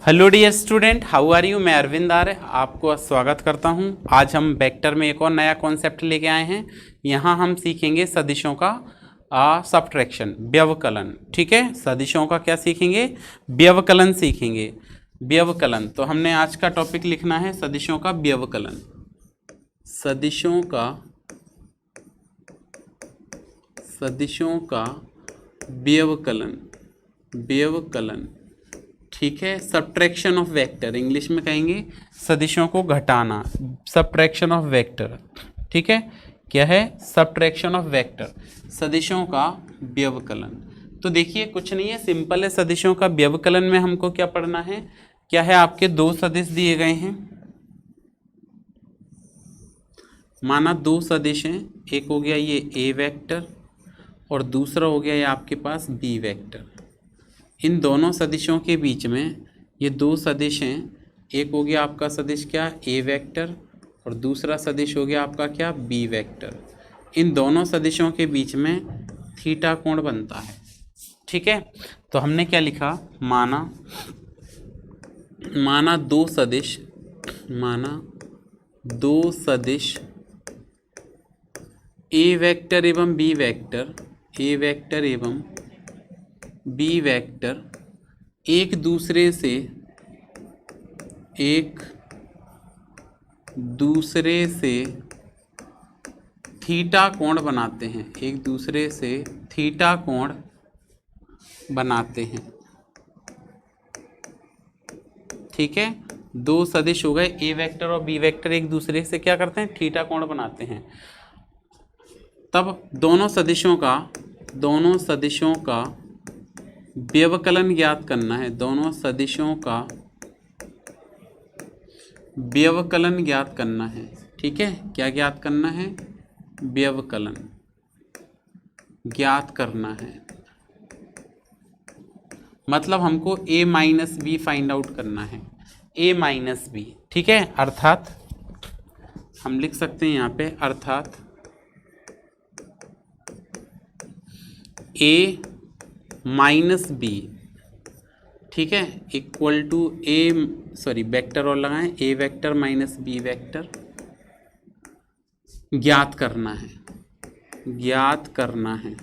Hello dear student, how are you. मैं अरविंद आर्य आपको स्वागत करता हूं। आज हम वेक्टर में एक और नया कॉन्सेप्ट लेके आए हैं। यहां हम सीखेंगे सदिशों का सब्ट्रैक्शन, व्यवकलन। ठीक है, सदिशों का क्या सीखेंगे? व्यवकलन सीखेंगे। व्यवकलन, तो हमने आज का टॉपिक लिखना है सदिशों का व्यवकलन। सदिशों का व्यवकलन, व्यवकलन। ठीक है, सब्ट्रैक्शन ऑफ वेक्टर, इंग्लिश में कहेंगे सदिशों को घटाना, सब्ट्रैक्शन ऑफ वेक्टर। ठीक है, क्या है? सब्ट्रैक्शन ऑफ वेक्टर, सदिशों का व्यवकलन। तो देखिए कुछ नहीं है, सिंपल है। सदिशों का व्यवकलन में हमको क्या पढ़ना है? क्या है, आपके दो सदिश दिए गए हैं। माना दो सदिश हैं, एक हो गया ये ए वेक्टर और दूसरा हो गया ये आपके पास बी वेक्टर। इन दोनों सदिशों के बीच में ये दो सदिश हैं। एक हो गया आपका सदिश क्या? ए वेक्टर, और दूसरा सदिश हो गया आपका क्या? B vector. इन दोनों सदिशों के बीच में थीटा कोण बनता है। ठीक है, तो हमने क्या लिखा? माना दो सदिश ए वेक्टर एवं बी वेक्टर, ए वेक्टर एवं बी वेक्टर एक दूसरे से थीटा कोण बनाते हैं, एक दूसरे से थीटा कोण बनाते हैं। ठीक है, दो सदिश हो गए, ए वेक्टर और बी वेक्टर एक दूसरे से क्या करते हैं? थीटा कोण बनाते हैं। तब दोनों सदिशों का व्यवकलन ज्ञात करना है। दोनों सदिशों का व्यवकलन ज्ञात करना है। ठीक है, क्या ज्ञात करना है? व्यवकलन ज्ञात करना है। मतलब हमको a minus B find out करना है, a माइनस बी। ठीक है, अर्थात हम लिख सकते हैं यहाँ पे, अर्थात a माइनस बी, ठीक है, इक्वल टू वेक्टर और लगाएं, ए वेक्टर माइनस बी वेक्टर ज्ञात करना है।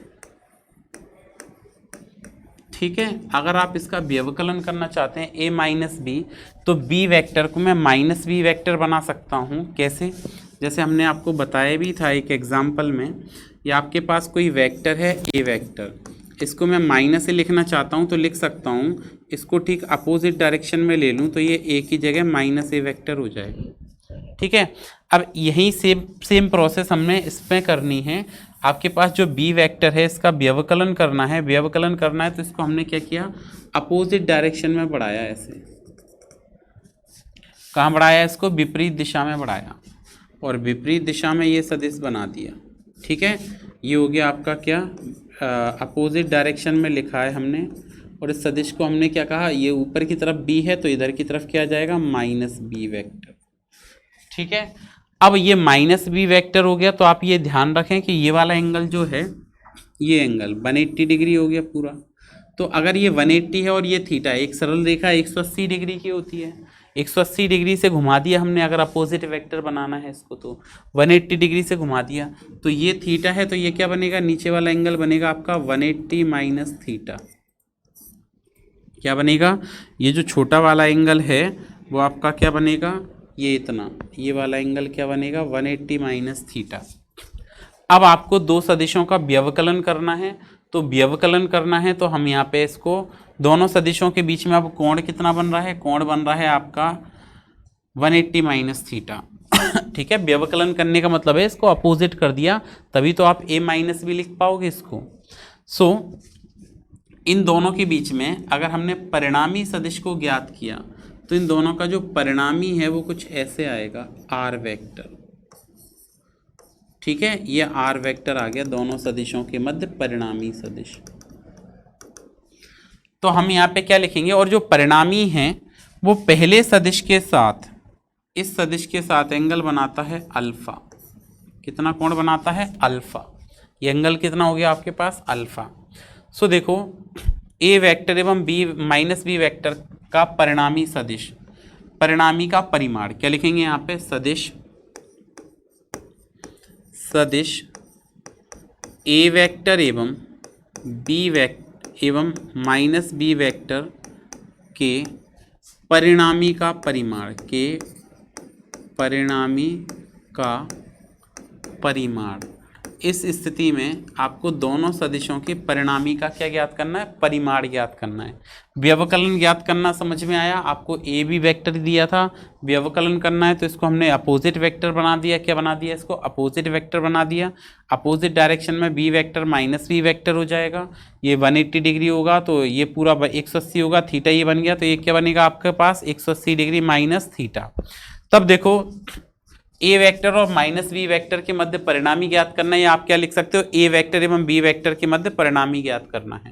ठीक है, अगर आप इसका व्यवकलन करना चाहते हैं a माइनस बी, तो b वेक्टर को मैं माइनस बी वेक्टर बना सकता हूँ। कैसे? जैसे हमने आपको बताया भी था एक एग्जाम्पल में, या आपके पास कोई वेक्टर है a वेक्टर, इसको मैं माइनस से लिखना चाहता हूँ तो लिख सकता हूँ। इसको ठीक अपोजिट डायरेक्शन में ले लूँ तो ये a की जगह माइनस ए वेक्टर हो जाएगा। ठीक है, अब यही सेम प्रोसेस हमने इसमें करनी है। आपके पास जो b वेक्टर है इसका व्यवकलन करना है। तो इसको हमने क्या किया? अपोजिट डायरेक्शन में बढ़ाया। ऐसे कहाँ बढ़ाया? इसको विपरीत दिशा में बढ़ाया, और विपरीत दिशा में ये सदिश बना दिया। ठीक है, ये हो गया आपका क्या? अपोजिट डायरेक्शन में लिखा है हमने, और इस सदिश को हमने क्या कहा? ये ऊपर की तरफ b है तो इधर की तरफ क्या आ जाएगा? Minus B vector. ठीक है, अब ये माइनस बी वेक्टर हो गया, तो आप ये ध्यान रखें कि ये वाला एंगल जो है, ये एंगल 180 डिग्री हो गया पूरा। तो अगर ये 180 है और ये थीटा, एक सरल रेखा 180 डिग्री की होती है, 180 डिग्री से घुमा दिया हमने। अगर अपोजिट वेक्टर बनाना है इसको तो 180 डिग्री से घुमा दिया, तो ये थीटा है, तो ये क्या बनेगा? नीचे वाला एंगल बनेगा आपका 180 माइनस थीटा। क्या बनेगा? ये जो छोटा वाला एंगल है वो आपका क्या बनेगा? ये इतना, ये वाला एंगल क्या बनेगा? 180 माइनस थीटा। अब आपको दो सदिशों का व्यवकलन करना है, तो व्यवकलन करना है तो हम यहाँ पे इसको, दोनों सदिशों के बीच में अब कोण कितना बन रहा है? कोण बन रहा है आपका 180 माइनस थीटा। ठीक है, व्यवकलन करने का मतलब है इसको अपोजिट कर दिया, तभी तो आप a माइनस भी लिख पाओगे इसको। इन दोनों के बीच में अगर हमने परिणामी सदिश को ज्ञात किया, तो इन दोनों का जो परिणामी है वो कुछ ऐसे आएगा, r वेक्टर। ठीक है, ये r वेक्टर आ गया दोनों सदिशों के मध्य परिणामी सदिश। तो हम यहाँ पे क्या लिखेंगे? और जो परिणामी है वो पहले सदिश के साथ, इस सदिश के साथ एंगल बनाता है अल्फा। कितना कोण बनाता है? अल्फा। ये एंगल कितना हो गया आपके पास? अल्फा। देखो, ए वेक्टर एवं बी माइनस बी वेक्टर का परिणामी सदिश, परिणामी का परिमाण क्या लिखेंगे यहाँ पे, सदिश ए वेक्टर एवं बी वेक्टर एवं माइनस बी वेक्टर के परिणामी का परिमाण, के परिणामी का परिमाण। इस स्थिति में आपको दोनों सदिशों के परिणामी का क्या ज्ञात करना है, परिमाण ज्ञात करना है। व्यवकलन ज्ञात करना समझ में आया, आपको ए बी वेक्टर दिया था, व्यवकलन करना है तो इसको हमने अपोजिट वेक्टर बना दिया। क्या बना दिया, इसको अपोजिट वेक्टर बना दिया। अपोजिट डायरेक्शन में B vector minus B vector हो जाएगा, ये 180 डिग्री होगा तो ये पूरा 180 होगा, थीटा ये बन गया, तो ये क्या बनेगा आपके पास 180 डिग्री माइनस थीटा। तब देखो ए वेक्टर और माइनस बी वेक्टर के मध्य परिणामी ज्ञात करना है, या आप क्या लिख सकते हो, ए वेक्टर एवं बी वेक्टर के मध्य परिणामी ज्ञात करना है।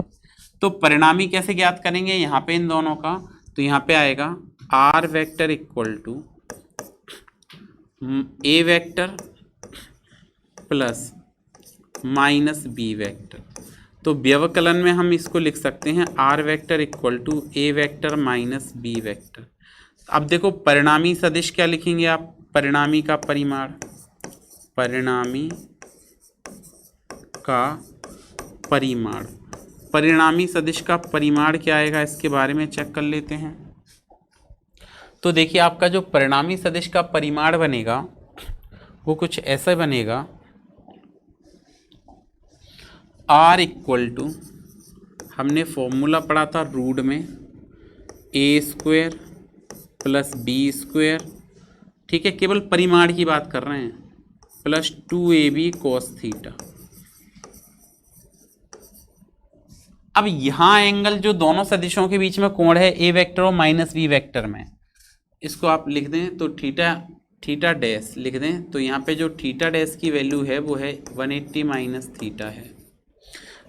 तो परिणामी कैसे ज्ञात करेंगे यहाँ पे इन दोनों का, तो यहाँ पे आएगा R vector equal to A vector plus minus B vector. तो व्यवकलन में हम इसको लिख सकते हैं R vector equal to A vector minus B vector. अब देखो परिणामी सदिश क्या लिखेंगे आप, परिणामी का परिमाण, परिणामी का परिमाण, परिणामी सदिश का परिमाण क्या आएगा इसके बारे में चेक कर लेते हैं। तो देखिए आपका जो परिणामी सदिश का परिमाण बनेगा वो कुछ ऐसा बनेगा, आर इक्वल टू, हमने फॉर्मूला पढ़ा था रूट में, a square plus B square, ठीक है, केवल परिमाण की बात कर रहे हैं, प्लस 2ab cos थीटा। अब यहां एंगल जो दोनों सदिशों के बीच में कोण है ए वेक्टर और माइनस बी वेक्टर में, इसको आप लिख दें तो थीटा डैश लिख दें, तो यहाँ पे जो थीटा डैश की वैल्यू है वो है 180 माइनस थीटा है।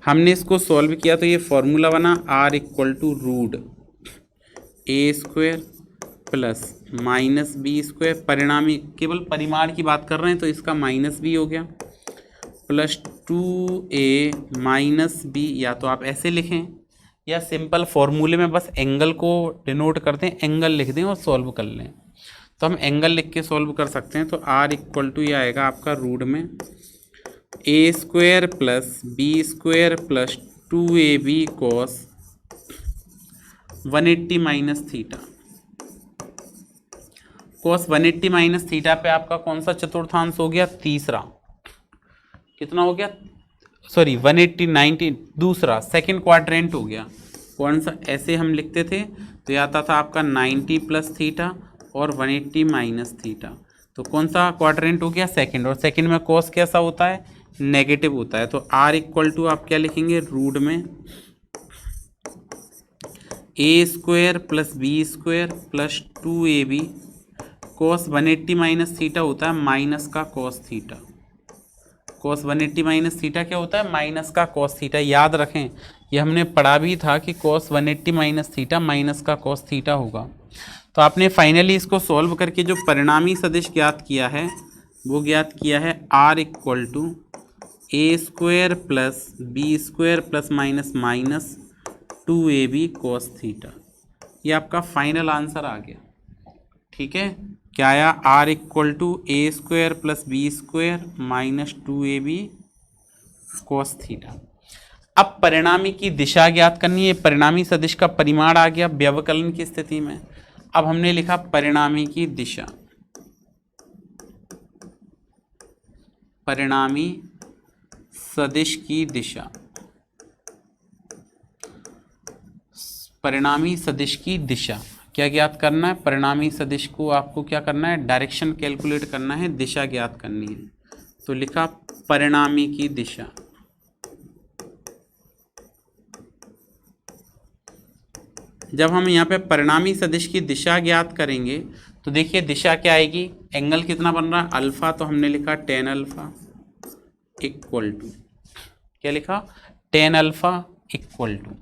हमने इसको सॉल्व किया तो ये फॉर्मूला बना R equal to root A square plus minus B square, परिणामी केवल परिमाण की बात कर रहे हैं तो इसका माइनस बी हो गया, प्लस 2a माइनस बी, या तो आप ऐसे लिखें या सिंपल फॉर्मूले में बस एंगल को डिनोट कर दें, एंगल लिख दें और सॉल्व कर लें। तो हम एंगल लिख के सॉल्व कर सकते हैं। तो आर इक्वल टू ये आएगा आपका रूट में a square plus B square plus 2ab cos 180 minus theta. cos 180 minus theta पे आपका कौन सा चतुर्थांश हो गया, तीसरा, कितना हो गया, सॉरी 180 90 दूसरा, सेकंड क्वाड्रेंट हो गया। कौन सा, ऐसे हम लिखते थे तो ये आता था आपका 90 प्लस थीटा और 180 माइनस थीटा। तो कौन सा क्वाड्रेंट हो गया, सेकंड, और सेकंड में cos कैसा होता है, नेगेटिव होता है। तो r इक्वल टू आप क्या लिखेंगे, रूट में a square plus B square plus 2ab cos 180 minus theta होता है माइनस का cos थीटा। cos 180 माइनस थीटा क्या होता है, माइनस का cos थीटा। याद रखें ये हमने पढ़ा भी था कि cos 180 माइनस थीटा माइनस का cos थीटा होगा। तो आपने फाइनली इसको सॉल्व करके जो परिणामी सदिश ज्ञात किया है वो ज्ञात किया है r equal to A square plus B square plus minus minus 2ab cos theta. ये आपका फाइनल आंसर आ गया, ठीक है। क्या आया, r equal to A square plus B square minus 2ab cos theta. अब परिणामी की दिशा ज्ञात करनी है, परिणामी सदिश का परिमाण आ गया व्यवकलन की स्थिति में। अब हमने लिखा परिणामी की दिशा, परिणामी सदिश की दिशा, परिणामी सदिश की दिशा क्या ज्ञात करना है, परिणामी सदिश को आपको क्या करना है, डायरेक्शन कैलकुलेट करना है, दिशा ज्ञात करनी है। तो लिखा परिणामी की दिशा, जब हम यहाँ पे परिणामी सदिश की दिशा ज्ञात करेंगे तो देखिए दिशा क्या आएगी, एंगल कितना बन रहा है, अल्फा, तो हमने लिखा tan अल्फा इक्वल टू, क्या लिखा, tan अल्फा इक्वल टू।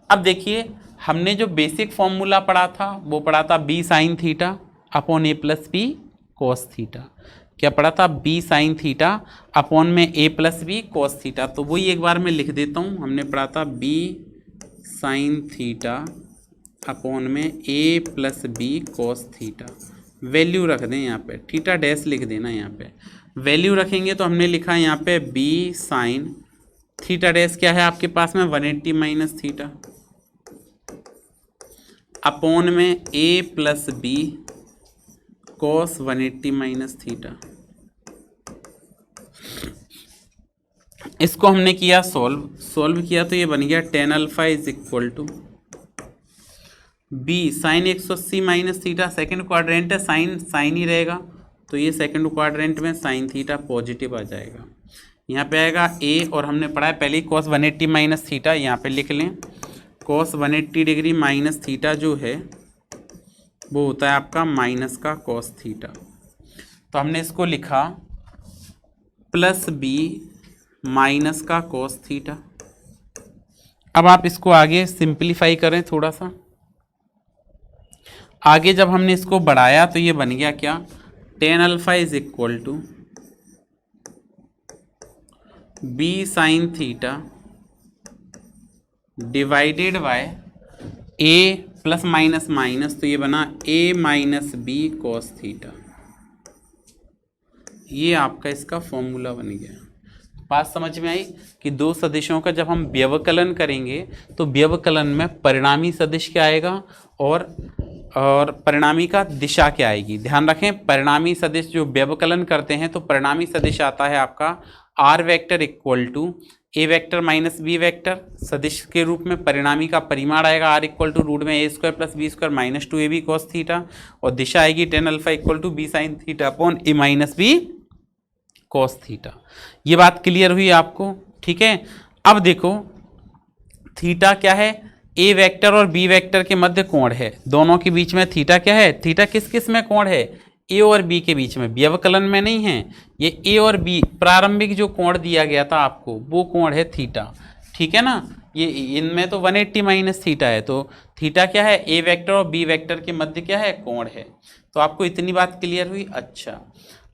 अब देखिए हमने जो बेसिक फॉर्मूला पढ़ा था वो पढ़ा था b sine theta upon a plus B cos theta. क्या पढ़ा था, b साइन थीटा अपॉन में a plus B cos theta. तो वही एक बार मैं लिख देता हूँ, हमने पढ़ा था b साइन थीटा अपॉन में a plus b cos theta. Value रख दें यहाँ पे, थीटा डैश लिख देना यहाँ पे। वैल्यू रखेंगे तो हमने लिखा है यहाँ पे बी साइन थीटा डैश क्या है आपके पास में 180 माइनस थीटा अपॉन में a plus b cos 180 minus theta. इसको हमने किया सॉल्व किया तो ये बन गया tan alpha is equal to B sine 180 minus theta. Second quadrant है, साइन ही रहेगा तो ये सेकेंड क्वाड्रेंट में साइन थीटा पॉजिटिव आ जाएगा। यहाँ पे आएगा ए और हमने पढ़ा है पहले ही कॉस 180 माइनस थीटा, यहाँ पे लिख लें कॉस 180 डिग्री माइनस थीटा जो है वो होता है आपका माइनस का कॉस थीटा। तो हमने इसको लिखा प्लस बी माइनस का कॉस थीटा। अब आप इसको आगे सिंप्लीफाई करें थोड़ा सा, आगे जब हमने इसको बढ़ाया तो ये बन गया क्या tan alpha is equal to B sine theta divided by A plus minus minus तो ये बना A minus B cos theta. ये आपका इसका फॉर्मूला बन गया। बात समझ में आई कि दो सदिशों का जब हम व्यवकलन करेंगे तो व्यवकलन में परिणामी सदिश क्या आएगा और परिणामी का दिशा क्या आएगी। ध्यान रखें परिणामी सदिश जो व्यवकलन करते हैं तो परिणामी सदिश आता है आपका R vector equal to A vector minus B vector. सदिश के रूप में परिणामी का परिमाण आएगा आर इक्वल टू रूट में a square plus B square minus 2ab cos theta और दिशा आएगी tan alpha equal to B sine theta upon a minus B cos theta. ये बात क्लियर हुई आपको, ठीक है। अब देखो थीटा क्या है, ए वेक्टर और बी वेक्टर के मध्य कोण है, दोनों के बीच में थीटा क्या है, थीटा किस किस में कोण है, ए और बी के बीच में, व्यवकलन में नहीं है। ये ए और बी प्रारंभिक जो कोण दिया गया था आपको वो कोण है थीटा, ठीक है ना। ये इनमें तो 180 माइनस थीटा है तो थीटा क्या है ए वेक्टर और बी वेक्टर के मध्य क्या है कोण है। तो आपको इतनी बात क्लियर हुई। अच्छा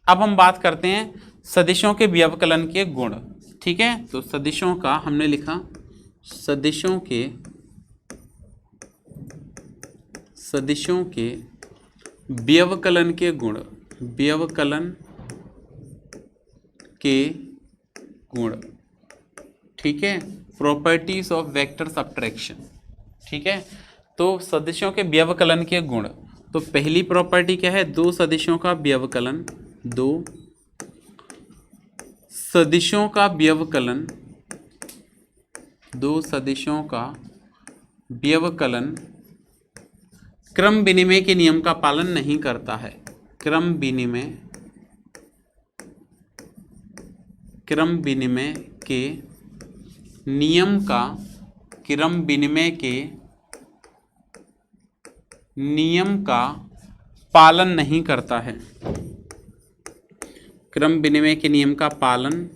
अब हम बात करते हैं सदिशों के व्यवकलन के गुण, ठीक है। तो सदिशों का हमने लिखा सदिशों के व्यवकलन के गुण, व्यवकलन के गुण, ठीक है। प्रॉपर्टीज ऑफ वेक्टर सब्ट्रैक्शन, ठीक है। तो सदिशों के व्यवकलन के गुण, तो पहली प्रॉपर्टी क्या है, दो सदिशों का व्यवकलन, दो सदिशों का व्यवकलन, दो सदिशों का व्यवकलन क्रम विनिमय के नियम का पालन नहीं करता है। क्रम विनिमय के नियम का, क्रम विनिमय के नियम का पालन नहीं करता है। क्रम विनिमय के नियम का पालन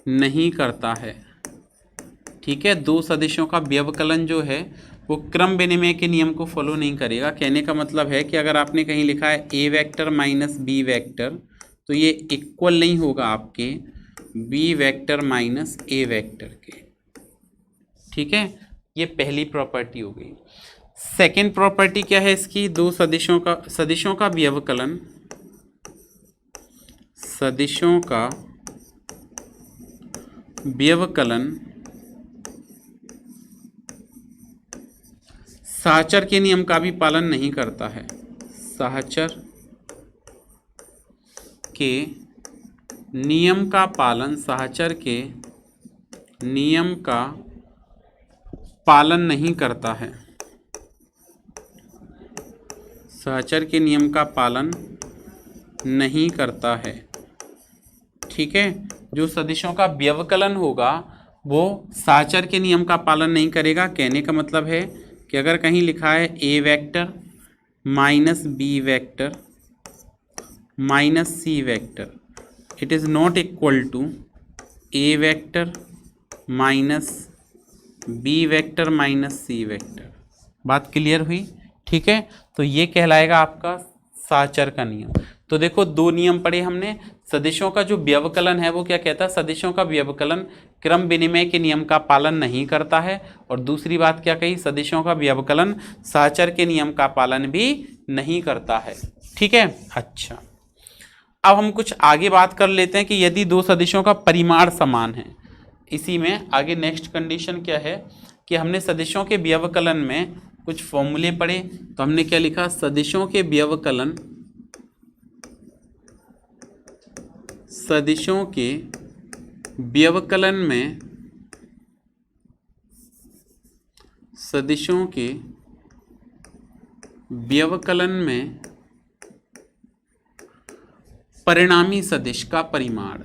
नहीं करता है, ठीक है। दो सदिशों का व्यवकलन जो है वो क्रम विनिमय के नियम को फॉलो नहीं करेगा। कहने का मतलब है कि अगर आपने कहीं लिखा है a vector minus B vector तो ये इक्वल नहीं होगा आपके बी वेक्टर माइनस ए वेक्टर के, ठीक है। ये पहली प्रॉपर्टी हो गई। सेकेंड प्रॉपर्टी क्या है इसकी, दो सदिशों का व्यवकलन, सदिशों का व्यवकलन साहचर के नियम का भी पालन नहीं करता है। साहचर के नियम का पालन, साहचर के नियम का पालन नहीं करता है। साहचर के नियम का पालन नहीं करता है, ठीक है। जो सदिशों का व्यवकलन होगा वो साहचर के नियम का पालन नहीं करेगा। कहने का मतलब है कि अगर कहीं लिखा है a vector minus B vector minus c vector, it is not equal to A vector minus B vector minus c vector. बात क्लियर हुई, ठीक है। तो ये कहलाएगा आपका साहचर का नियम। तो देखो दो नियम पढ़े हमने। सदिशों का जो व्यवकलन है वो क्या कहता है, सदिशों का व्यवकलन क्रम विनिमय के नियम का पालन नहीं करता है। और दूसरी बात क्या कही, सदिशों का व्यवकलन साहचर के नियम का पालन भी नहीं करता है। ठीक है। अच्छा, अब हम कुछ आगे बात कर लेते हैं कि यदि दो सदिशों का परिमाण समान है। इसी में आगे नेक्स्ट कंडीशन क्या है कि हमने सदिशों के व्यवकलन में कुछ फॉर्मूले पढ़े। तो हमने क्या लिखा, सदिशों के व्यवकलन, सदिशों के व्यवकलन में, सदिशों के व्यवकलन में परिणामी सदिश का परिमाण,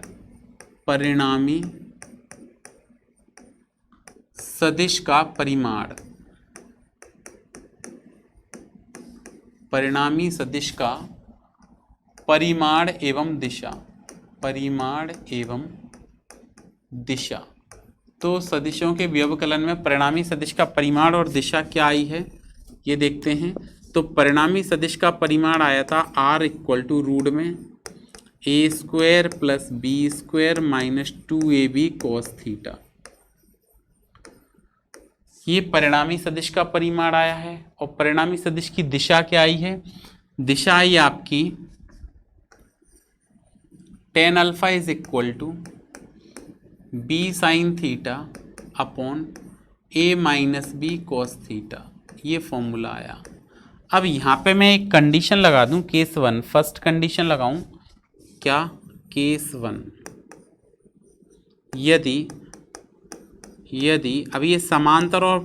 परिणामी सदिश का परिमाण, परिणामी सदिश का परिमाण एवं दिशा, परिमाण एवं दिशा। तो सदिशों के व्यवकलन में परिणामी सदिश का परिमाण और दिशा क्या आई है ये देखते हैं। तो परिणामी सदिश का परिमाण आया था r इक्वल टू रूट में a square plus B square minus 2ab cos theta. ये परिणामी सदिश का परिमाण आया है। और परिणामी सदिश की दिशा क्या आई है, दिशा आई आपकी tan alpha is equal to b sine theta upon a minus B cos theta. ये फॉर्मूला आया। अब यहाँ पे मैं एक कंडीशन लगा दूं, केस 1, फर्स्ट कंडीशन लगाऊं क्या, केस 1, यदि अब ये समांतर और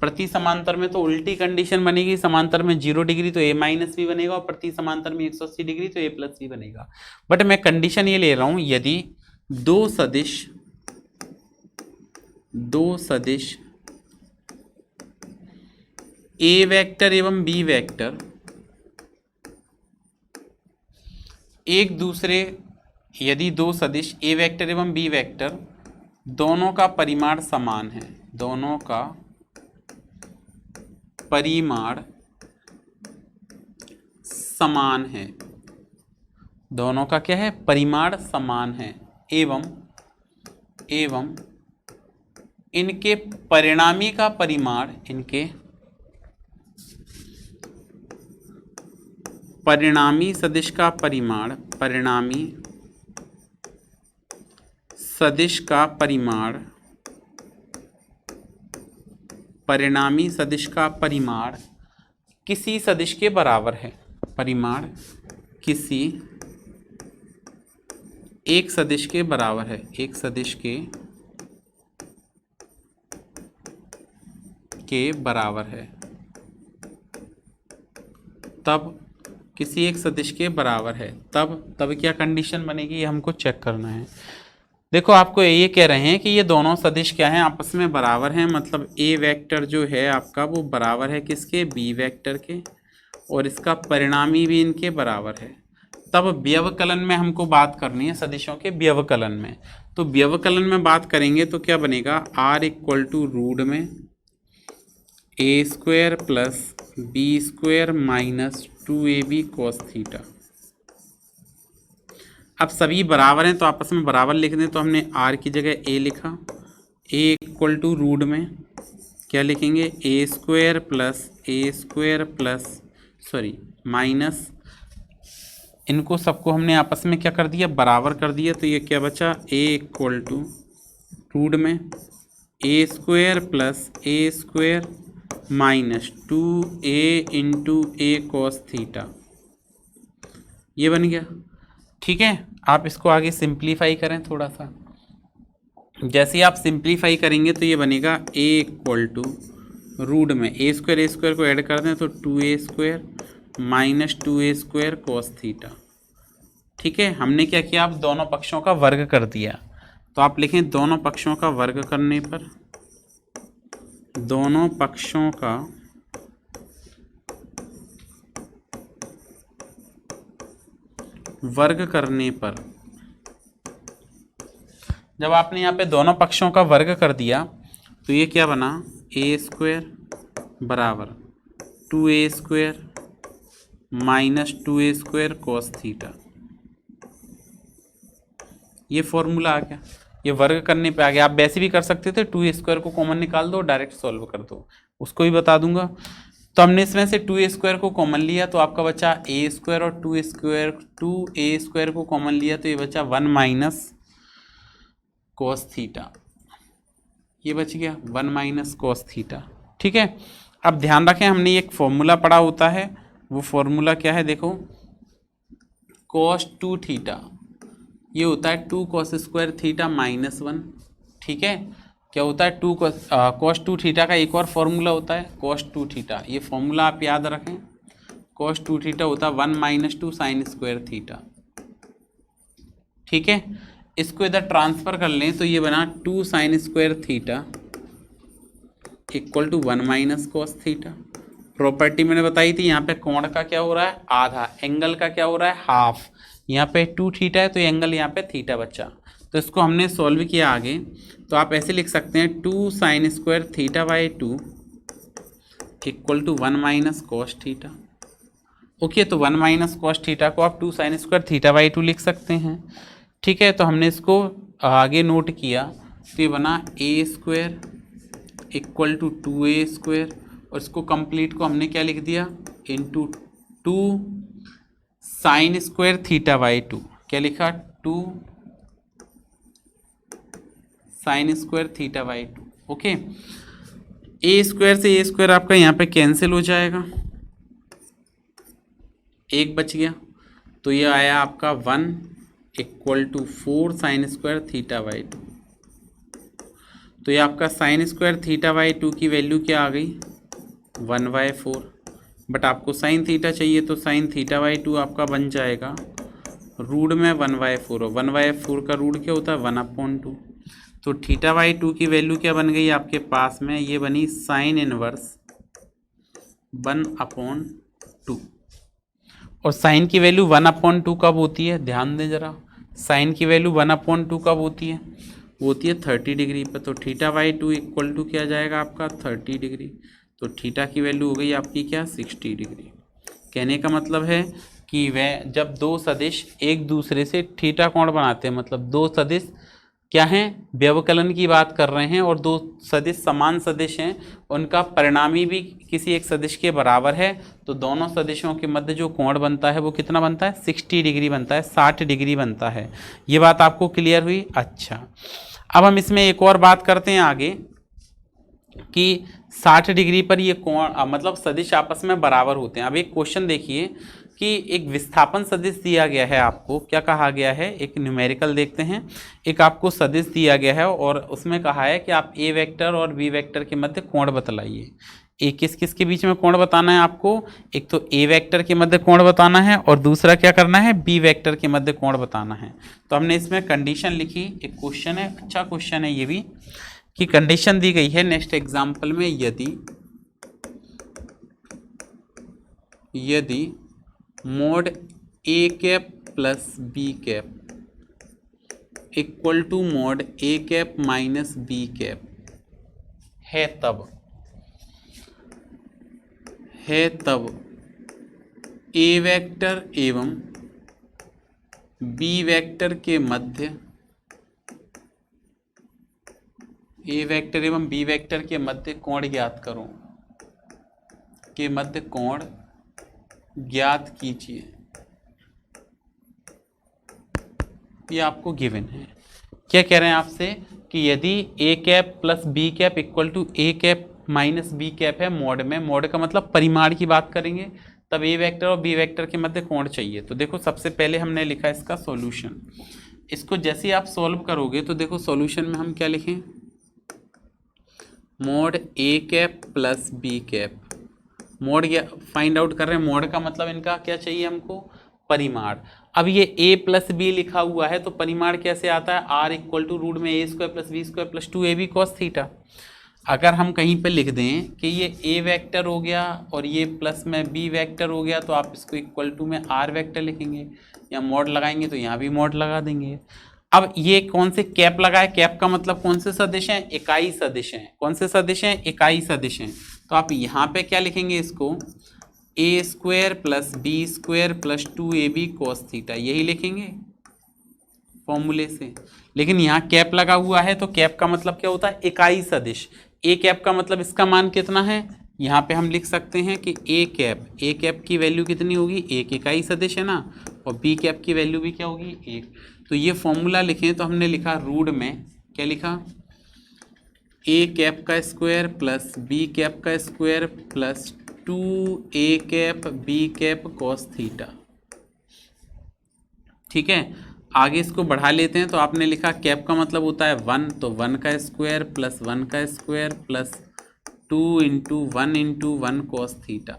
प्रति समांतर में तो उल्टी कंडीशन बनेगी, समांतर में 0 डिग्री तो a माइनस बी बनेगा और प्रति समांतर में 180 डिग्री तो a प्लस बी बनेगा। बट मैं कंडीशन ये ले रहा हूं, यदि दो सदिश a वेक्टर एवं b वेक्टर एक दूसरे, यदि दो सदिश a वेक्टर एवं b वेक्टर दोनों का परिमाण समान है, दोनों का परिमाण समान है, दोनों का क्या है, परिमाण समान है, एवं इनके परिणामी का परिमाण, इनके परिणामी सदिश का परिमाण, परिणामी सदिश का परिमाण, परिणामी सदिश का परिमाण किसी सदिश के बराबर है, परिमाण किसी एक सदिश के बराबर है, एक सदिश के बराबर है, तब किसी एक सदिश के बराबर है, तब क्या कंडीशन बनेगी ये हमको चेक करना है। देखो आपको ये कह रहे हैं कि ये दोनों सदिश क्या हैं, आपस में बराबर हैं, मतलब a वेक्टर जो है आपका वो बराबर है किसके, b वेक्टर के, और इसका परिणामी भी इनके बराबर है। तब व्यवकलन में हमको बात करनी है, सदिशों के व्यवकलन में। तो व्यवकलन में बात करेंगे तो क्या बनेगा, r इक्वल टू रूट में a square plus B square minus 2ab cos theta. अब सभी बराबर हैं तो आपस में बराबर लिख दें, तो हमने r की जगह a लिखा, a इक्वल टू रूट में क्या लिखेंगे, a स्क्वायर प्लस माइनस, इनको सबको हमने आपस में क्या कर दिया, बराबर कर दिया। तो ये क्या बचा, a इक्वल टू रूट में a square minus 2a into a cos theta, ये बन गया। ठीक है, आप इसको आगे सिंप्लीफाई करें थोड़ा सा। जैसे ही आप सिंप्लीफाई करेंगे तो ये बनेगा a इक्वल टू रूट में a स्क्वायर को ऐड कर दें तो 2a square minus 2a square cos theta. ठीक है, हमने क्या किया, आप दोनों पक्षों का वर्ग कर दिया। तो आप लिखें दोनों पक्षों का वर्ग करने पर, दोनों पक्षों का वर्ग करने पर, जब आपने यहाँ पे दोनों पक्षों का वर्ग कर दिया तो ये क्या बना, a स्क्वायर बराबर 2a square minus 2a² cos theta. ये फॉर्मूला आ गया, ये वर्ग करने पे आ गया। आप वैसे भी कर सकते थे, 2a² को कॉमन निकाल दो, डायरेक्ट सॉल्व कर दो, उसको भी बता दूंगा। तो हमने इसमें से 2a² को कॉमन लिया तो आपका बचा a² और 2a² को कॉमन लिया तो ये बचा 1 माइनस कॉस थीटा। ये बच गया 1 माइनस कॉस थीटा। ठीक है, अब ध्यान रखें हमने एक फॉर्मूला पढ़ा होता है, वो फॉर्मूला क्या है देखो, cos 2 थीटा ये होता है 2 cos² थीटा माइनस 1। ठीक है, क्या होता है cos 2 थीटा का एक और फॉर्मूला होता है cos 2 थीटा, ये फॉर्मूला आप याद रखें। cos 2 थीटा होता है 1 माइनस 2 sin² थीटा। ठीक है, इसको इधर ट्रांसफर कर लें तो ये बना 2 sin² theta equal to 1 minus cos theta. Property मैंने बताई थी, यहाँ पे कोण का क्या हो रहा है आधा, एंगल का क्या हो रहा है हाफ। यहाँ पे 2 थीटा है तो एंगल यहाँ पे थीटा बचा, तो इसको हमने सॉल्व किया आगे। तो आप ऐसे लिख सकते हैं 2 sin² theta by 2 equal to 1 minus cos theta. Okay, तो 1 माइनस कॉस थीटा को आप 2 sin² थीटा बाई 2 लिख सकते हैं। ठीक है, तो हमने इसको आगे नोट किया तो ये बना a² इक्वल टू 2a² और इसको कंप्लीट को हमने क्या लिख दिया इंटू 2 sin² थीटा बाई 2। क्या लिखा 2 sin² theta by 2। Okay, a² से a² आपका यहाँ पे कैंसिल हो जाएगा, एक बच गया तो ये आया आपका 1 equal to 4 sin² theta by 2। तो ये आपका sin² थीटा बाई 2 की वैल्यू क्या आ गई 1/4, बट आपको sin थीटा चाहिए तो sin थीटा बाई 2 आपका बन जाएगा रूट में 1/4, और 1/4 का रूट क्या होता है 1/2। तो थीटा बाई 2 की वैल्यू क्या बन गई आपके पास में, ये बनी sin इनवर्स 1/2। और साइन की वैल्यू 1/2 कब होती है, ध्यान दें जरा, साइन की वैल्यू 1/2 कब होती है, वो होती है 30 डिग्री पर। तो थीटा बाई 2 इक्वल टू क्या जाएगा आपका 30 डिग्री, तो थीटा की वैल्यू हो गई आपकी क्या 60 डिग्री। कहने का मतलब है कि वह जब दो सदिश एक दूसरे से थीटा कोण बनाते हैं, मतलब दो सदिश क्या हैं व्यवकलन की बात कर रहे हैं, और दो सदिश समान सदिश हैं, उनका परिणामी भी किसी एक सदिश के बराबर है, तो दोनों सदिशों के मध्य जो कोण बनता है वो कितना बनता है 60 डिग्री बनता है, 60 डिग्री बनता है। ये बात आपको क्लियर हुई। अच्छा, अब हम इसमें एक और बात करते हैं आगे कि 60 डिग्री पर ये कोण मतलब सदिश आपस में बराबर होते हैं। अब एक क्वेश्चन देखिए कि एक विस्थापन सदिश दिया गया है, आपको क्या कहा गया है, एक न्यूमेरिकल देखते हैं। एक आपको सदिश दिया गया है और उसमें कहा है कि आप ए वेक्टर और बी वेक्टर के मध्य कोण बतलाइए। ए किस किस के बीच में कोण बताना है आपको, एक तो ए वेक्टर के मध्य कोण बताना है और दूसरा क्या करना है बी वेक्टर के मध्य कोण बताना है। तो हमने इसमें कंडीशन लिखी, एक क्वेश्चन है, अच्छा क्वेश्चन है ये भी, कि कंडीशन दी गई है नेक्स्ट एग्जाम्पल में, यदि mod A cap plus B cap equal to mod A cap minus B cap है, तब ए वेक्टर एवं बी वेक्टर के मध्य, ए वेक्टर एवं बी वेक्टर के मध्य कोण ज्ञात करो, के मध्य कोण ज्ञात कीजिए। ये आपको गिवन है। क्या कह रहे हैं आपसे कि यदि a cap plus B cap equal to a cap minus B cap है मोड में, मोड का मतलब परिमाण की बात करेंगे, तब ए वेक्टर और बी वेक्टर के मध्य कोण चाहिए। तो देखो सबसे पहले हमने लिखा इसका सॉल्यूशन। इसको जैसे ही आप सॉल्व करोगे तो देखो सॉल्यूशन में हम क्या लिखें, मोड ए cap plus B cap, mod find out कर रहे हैं, मोड का मतलब इनका क्या चाहिए हमको परिमाण। अब ये a प्लस बी लिखा हुआ है तो परिमाण कैसे आता है, r इक्वल टू रूट में a² plus B square plus 2ab cos theta. अगर हम कहीं पे लिख दें कि ये a वेक्टर हो गया और ये प्लस में b वेक्टर हो गया, तो आप इसको इक्वल टू में r वेक्टर लिखेंगे, या मोड लगाएंगे तो यहाँ भी मोड लगा देंगे। अब ये कौन से कैप लगा है, कैप का मतलब कौन से सदिश हैं, इकाई सदिश हैं। कौन से सदिश हैं, इकाई सदिश हैं। तो आप यहाँ पे क्या लिखेंगे, इसको A square plus B square plus 2ab cos theta, यही लिखेंगे फॉर्मूले से। लेकिन यहाँ कैप लगा हुआ है तो कैप का मतलब क्या होता है, इकाई सदिश। ए कैप का मतलब इसका मान कितना है, यहाँ पे हम लिख सकते हैं कि ए कैप की वैल्यू कितनी होगी, एक इकाई सदिश है ना, और बी कैप की वैल्यू भी क्या होगी, एक। तो ये फॉर्मूला लिखें तो हमने लिखा रूट में, क्या लिखा, ए कैप का स्क्वायर प्लस बी कैप का square plus 2a cap B cap cos theta. ठीक है, आगे इसको बढ़ा लेते हैं तो आपने लिखा कैप का मतलब होता है 1, तो 1 का स्क्वायर प्लस 1 का square plus 2 into 1 cos theta.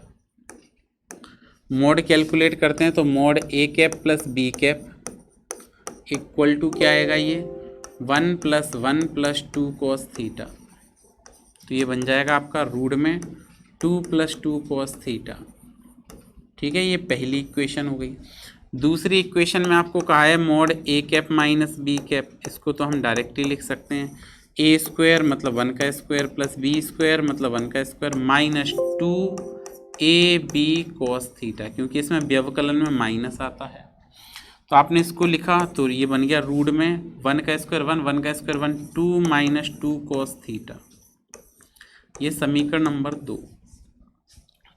Mod calculate करते हैं तो mod A cap plus B cap equal to क्या आएगा, ये 1 प्लस 1 प्लस 2 cos थीटा। तो ये बन जाएगा आपका रूट में 2 प्लस 2 cos थीटा। ठीक है, ये पहली इक्वेशन हो गई। दूसरी इक्वेशन में आपको कहा है मोड ए कैप माइनस बी कैप, इसको तो हम डायरेक्टली लिख सकते हैं, ए स्क्वायर मतलब 1 का स्क्वायर प्लस बी स्क्वायर मतलब 1 का square minus 2ab cos theta, क्योंकि इसमें व्यवकलन में माइनस आता है। तो आपने इसको लिखा तो ये बन गया रूट में 1 का स्क्वायर 1 का स्क्वायर 1 2 माइनस 2 cos थीटा। ये समीकरण नंबर 2।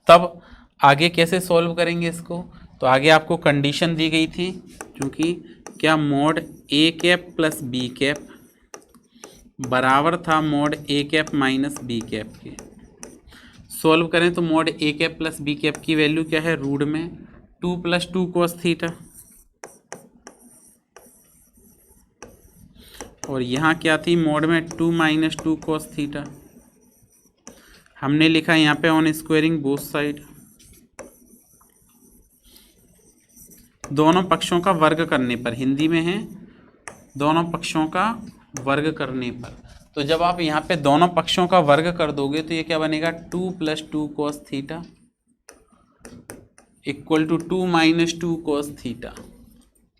तब आगे कैसे सॉल्व करेंगे इसको, तो आगे आपको कंडीशन दी गई थी, क्योंकि क्या मोड ए कैप प्लस बी कैप बराबर था मोड ए कैप माइनस बी कैप के। सॉल्व करें तो मोड ए कैप प्लस बी कैप की वैल्यू क्या है, रूट में 2 प्लस 2 cos थीटा, और यहाँ क्या थी मोड में 2 माइनस 2 cos थीटा। हमने लिखा यहाँ पे ऑन स्क्वायरिंग बोथ साइड, दोनों पक्षों का वर्ग करने पर, हिंदी में है दोनों पक्षों का वर्ग करने पर। तो जब आप यहाँ पे दोनों पक्षों का वर्ग कर दोगे तो ये क्या बनेगा 2 plus 2 cos theta equal to 2 minus 2 cos theta.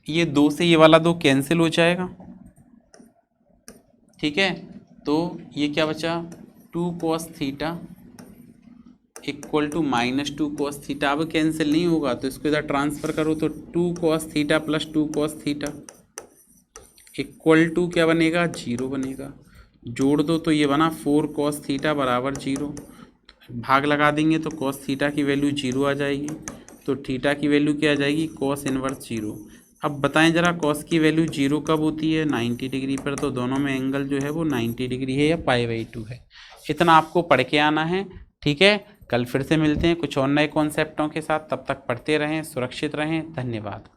ये 2 से ये वाला 2 कैंसिल हो जाएगा। ठीक है, तो ये क्या बचा 2 cos theta equal to minus 2 cos theta. अब कैंसिल नहीं होगा तो इसको इधर ट्रांसफ़र करो तो 2 cos theta plus 2 cos theta equal to क्या बनेगा 0 बनेगा। जोड़ दो तो ये बना 4 cos थीटा बराबर 0। भाग लगा देंगे तो cos थीटा की वैल्यू 0 आ जाएगी, तो थीटा की वैल्यू क्या आ जाएगी cos इनवर्स 0। अब बताएं ज़रा cos की वैल्यू 0 कब होती है, 90 डिग्री पर। तो दोनों में एंगल जो है वो 90 डिग्री है या π/2 है। इतना आपको पढ़ के आना है। ठीक है, कल फिर से मिलते हैं कुछ और नए कॉन्सेप्टों के साथ। तब तक पढ़ते रहें, सुरक्षित रहें। धन्यवाद।